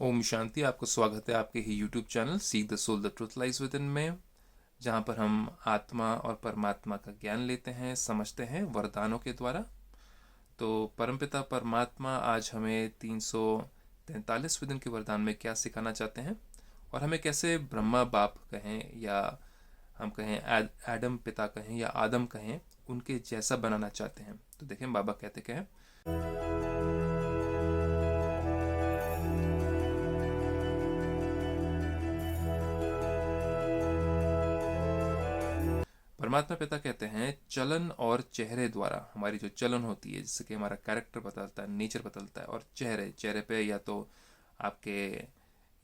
ओम शांति। आपको स्वागत है आपके ही YouTube channel seek the soul the truth lies within इन में, जहाँ पर हम आत्मा और परमात्मा का ज्ञान लेते हैं, समझते हैं वरदानों के द्वारा। तो परमपिता परमात्मा आज हमें 343वें दिन के वरदान में क्या सिखाना चाहते हैं और हमें कैसे ब्रह्मा बाप कहें या हम कहें एडम पिता कहें या आदम कहें, उनके जैसा बनाना चाहते हैं। तो देखें बाबा कहते क्या है। परमात्मा पिता कहते हैं चलन और चेहरे द्वारा हमारी जो चलन होती है, जिससे कि हमारा कैरेक्टर बदलता है, नेचर बदलता है, और चेहरे पे या तो आपके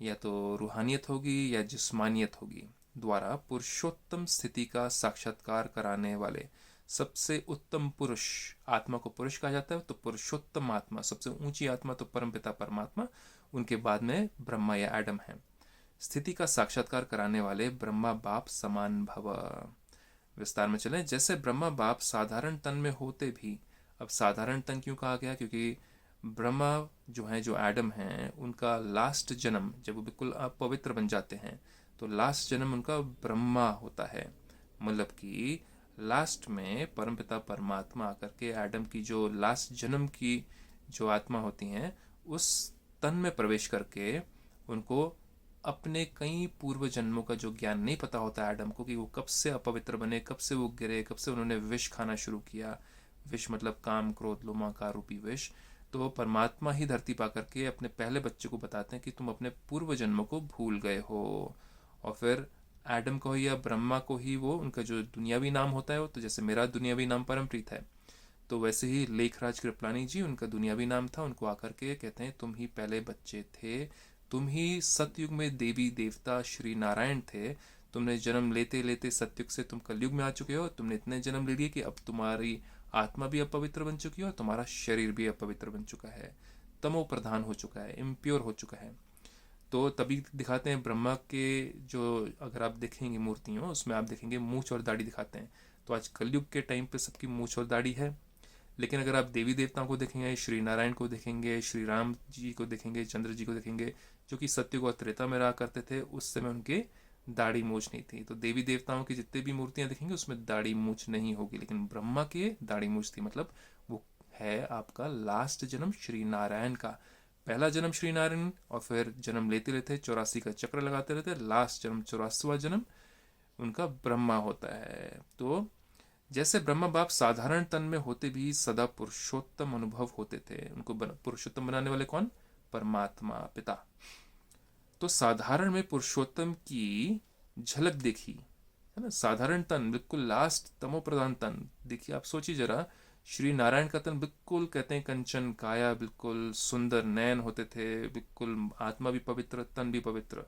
या तो रूहानियत होगी या जिस्मानियत होगी, द्वारा पुरुषोत्तम स्थिति का साक्षात्कार कराने वाले सबसे उत्तम पुरुष, आत्मा को पुरुष कहा जाता है। तो पुरुषोत्तम आत्मा, सबसे ऊंची आत्मा तो परमपिता परमात्मा, उनके बाद में ब्रह्मा या एडम है। स्थिति का साक्षात्कार कराने वाले ब्रह्मा बाप समान भव। विस्तार में चलें। जैसे ब्रह्मा बाप साधारण तन में होते भी, अब साधारण तन क्यों कहा गया? क्योंकि ब्रह्मा जो है, जो एडम हैं, उनका लास्ट जन्म जब वो बिल्कुल अपवित्र बन जाते हैं तो लास्ट जन्म उनका ब्रह्मा होता है। मतलब कि लास्ट में परमपिता परमात्मा आकर के एडम की जो लास्ट जन्म की जो आत्मा होती हैं, उस तन में प्रवेश करके उनको अपने कई पूर्व जन्मों का जो ज्ञान नहीं पता होता एडम को, कि वो कब से अपवित्र बने, कब से वो गिरे, कब से उन्होंने विष खाना शुरू किया। विष मतलब काम क्रोध लोमाकार रूपी विष। तो परमात्मा ही धरती पा करके अपने पहले बच्चे को बताते हैं कि तुम अपने पूर्व जन्मों को भूल गए हो। और फिर एडम को ही या ब्रह्मा को ही वो उनका जो दुनियावी नाम होता है, वो तो जैसे मेरा दुनियावी नाम परमप्रीत है, तो वैसे ही लेखराज कृपलानी जी, उनका दुनियावी नाम था, उनको आकर के कहते हैं तुम ही पहले बच्चे थे, तुम ही सतयुग में देवी देवता श्री नारायण थे। तुमने जन्म लेते लेते सतयुग से तुम कलयुग में आ चुके हो। तुमने इतने जन्म ले लिए कि अब तुम्हारी आत्मा भी अपवित्र बन चुकी है और तुम्हारा शरीर भी अपवित्र बन चुका है, तमो प्रधान हो चुका है, इम्प्योर हो चुका है। तो तभी दिखाते हैं ब्रह्मा के जो, अगर आप देखेंगे मूर्तियों, उसमें आप देखेंगे मूछ और दाढ़ी दिखाते हैं। तो आज कलयुग के टाइम पे सबकी मूछ और दाढ़ी है। लेकिन अगर आप देवी देवताओं को देखेंगे, श्री नारायण को देखेंगे, श्री राम जी को देखेंगे, चंद्र जी को देखेंगे, जो कि सत्युग और त्रेता में रहा करते थे, उस समय उनके दाढ़ी मूछ नहीं थी। तो देवी देवताओं की जितने भी मूर्तियां देखेंगे उसमें दाढ़ी मूछ नहीं होगी, लेकिन ब्रह्मा के दाढ़ी मूछ थी। मतलब वो है आपका लास्ट जन्म श्री नारायण का। पहला जन्म श्री नारायण, और फिर जन्म लेते लेते 84 का चक्र लगाते रहते, लास्ट जन्म 84वां जन्म उनका ब्रह्मा होता है। तो जैसे ब्रह्मा बाप साधारण तन में होते भी सदा पुरुषोत्तम अनुभव होते थे, उनको पुरुषोत्तम बनाने वाले कौन? परमात्मा पिता। तो साधारण में पुरुषोत्तम की झलक देखी है ना। साधारण तन, बिल्कुल लास्ट तमो प्रधान तन देखिए। आप सोचिए जरा, श्री नारायण का तन बिल्कुल कहते हैं कंचन काया, बिल्कुल सुंदर नयन होते थे, बिल्कुल आत्मा भी पवित्र, तन भी पवित्र,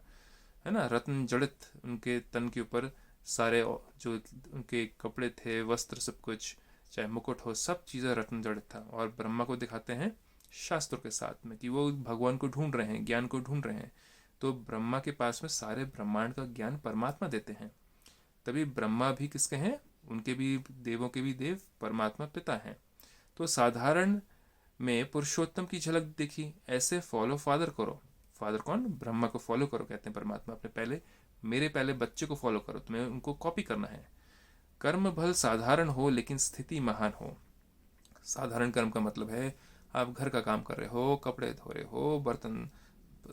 है ना। रत्न जड़ित उनके तन के ऊपर सारे जो उनके कपड़े थे, वस्त्र, सब कुछ, चाहे मुकुट हो, सब चीज़ें रत्न जड़ित था। और ब्रह्मा को दिखाते हैं शास्त्रों के साथ में कि वो भगवान को ढूंढ रहे हैं, ज्ञान को ढूंढ रहे हैं। तो ब्रह्मा के पास में सारे ब्रह्मांड का ज्ञान परमात्मा देते हैं। तभी ब्रह्मा भी किसके हैं? उनके भी देवों के भी देव परमात्मा पिता हैं। तो साधारण में पुरुषोत्तम की झलक देखी, ऐसे फॉलो फादर करो। फादर कौन? ब्रह्मा को फॉलो करो, कहते हैं परमात्मा। अपने पहले, मेरे पहले बच्चे को फॉलो करो, तुम्हें उनको कॉपी करना है। कर्म भल साधारण हो लेकिन स्थिति महान हो। साधारण कर्म का मतलब है आप घर का काम कर रहे हो, कपड़े धो रहे हो, बर्तन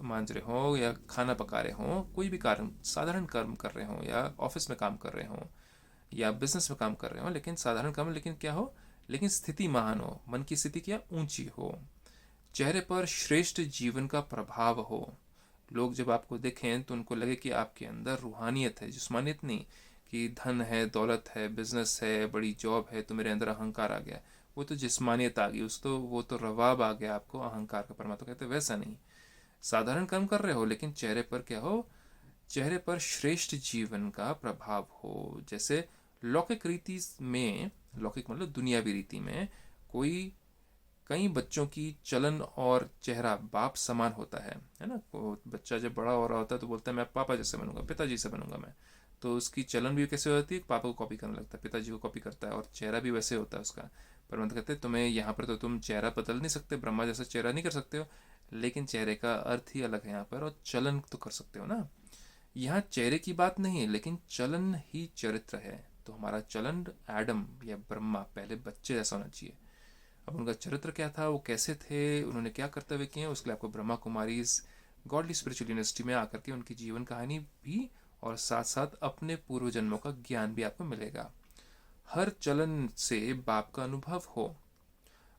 मांज रहे हो, या खाना पका रहे हो, कोई भी कार्य साधारण कर्म कर रहे हो, या ऑफिस में काम कर रहे हो, या बिजनेस में काम कर रहे हो, लेकिन साधारण कर्म, लेकिन क्या हो? लेकिन स्थिति महान हो, मन की स्थिति क्या? ऊंची हो। चेहरे पर श्रेष्ठ जीवन का प्रभाव हो। लोग जब आपको देखें तो उनको लगे कि आपके अंदर रूहानियत है, जिस्मानियत नहीं, कि धन है, दौलत है, बिजनेस है, बड़ी जॉब है, तो मेरे अंदर अहंकार आ गया। वो तो जिस्मानियत आ गई, उस तो वो तो रवाब आ गया आपको अहंकार का। परमात्मा कहते वैसा नहीं। साधारण कर्म कर रहे हो लेकिन चेहरे पर क्या हो? चेहरे पर श्रेष्ठ जीवन का प्रभाव हो। जैसे लौकिक रीति में, लौकिक मतलब दुनियावी रीति में, कोई कई बच्चों की चलन और चेहरा बाप समान होता है ना। वो बच्चा जब बड़ा हो रहा होता है तो बोलता है मैं पापा जैसे बनूंगा, पिताजी से बनूंगा मैं। तो उसकी चलन भी कैसे होती है? पापा को कॉपी करने लगता है, पिताजी को कॉपी करता है, और चेहरा भी वैसे होता है उसका। पर मतलब कहते हैं तुम्हें यहाँ पर तो तुम चेहरा बदल नहीं सकते, ब्रह्मा जैसा चेहरा नहीं कर सकते हो, लेकिन चेहरे का अर्थ ही अलग है यहाँ पर, और चलन तो कर सकते हो ना। यहाँ चेहरे की बात नहीं है, लेकिन चलन ही चरित्र है। तो हमारा चलन एडम या ब्रह्मा, पहले बच्चे जैसा होना चाहिए। अब उनका चरित्र क्या था, वो कैसे थे, उन्होंने क्या कर्तव्य किए, उसके लिए आपको Brahma Kumari godly spiritual university में आकर के उनकी जीवन कहानी भी और साथ साथ अपने पूर्व जन्मों का ज्ञान भी आपको मिलेगा। हर चलन से बाप का अनुभव हो,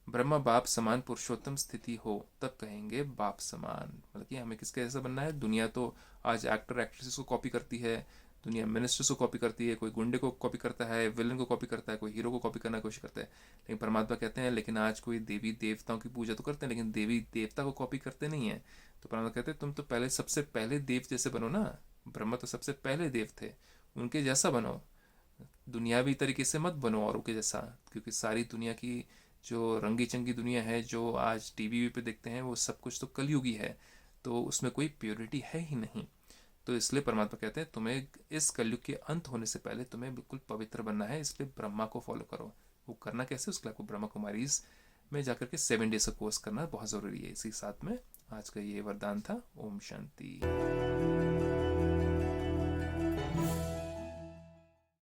ब्रह्मा बाप समान पुरुषोत्तम स्थिति हो, तब कहेंगे बाप समान। मतलब कि हमें किसके जैसा बनना है। दुनिया तो आज एक्टर एक्ट्रेसेस को कॉपी करती है, दुनिया मिनिस्टर्स को कॉपी करती है, कोई गुंडे को कॉपी करता है, विलन को कॉपी करता है, कोई हीरो को कॉपी करने की कोशिश करता है। लेकिन परमात्मा कहते हैं लेकिन आज कोई देवी देवताओं की पूजा तो करते हैं, लेकिन देवी देवता को कॉपी करते नहीं है। तो परमात्मा कहते हैं तुम तो पहले सबसे पहले देव जैसे बनो ना। ब्रह्मा तो सबसे पहले देव थे, उनके जैसा बनो। दुनियावी तरीके से मत बनो औरों के जैसा, क्योंकि सारी दुनिया की जो रंगी चंगी दुनिया है जो आज टीवी पे देखते हैं वो सब कुछ तो कलयुगी है, तो उसमें कोई प्योरिटी है ही नहीं। तो इसलिए परमात्मा कहते हैं तुम्हें इस कलयुग के अंत होने से पहले तुम्हें बिल्कुल पवित्र बनना है, इसलिए ब्रह्मा को फॉलो करो। वो करना कैसे, उसके लिए आपको ब्रह्मा कुमारीज में जाकर के 7 डेज का कोर्स करना बहुत ज़रूरी है। इसी साथ में आज का ये वरदान था। ओम शांति।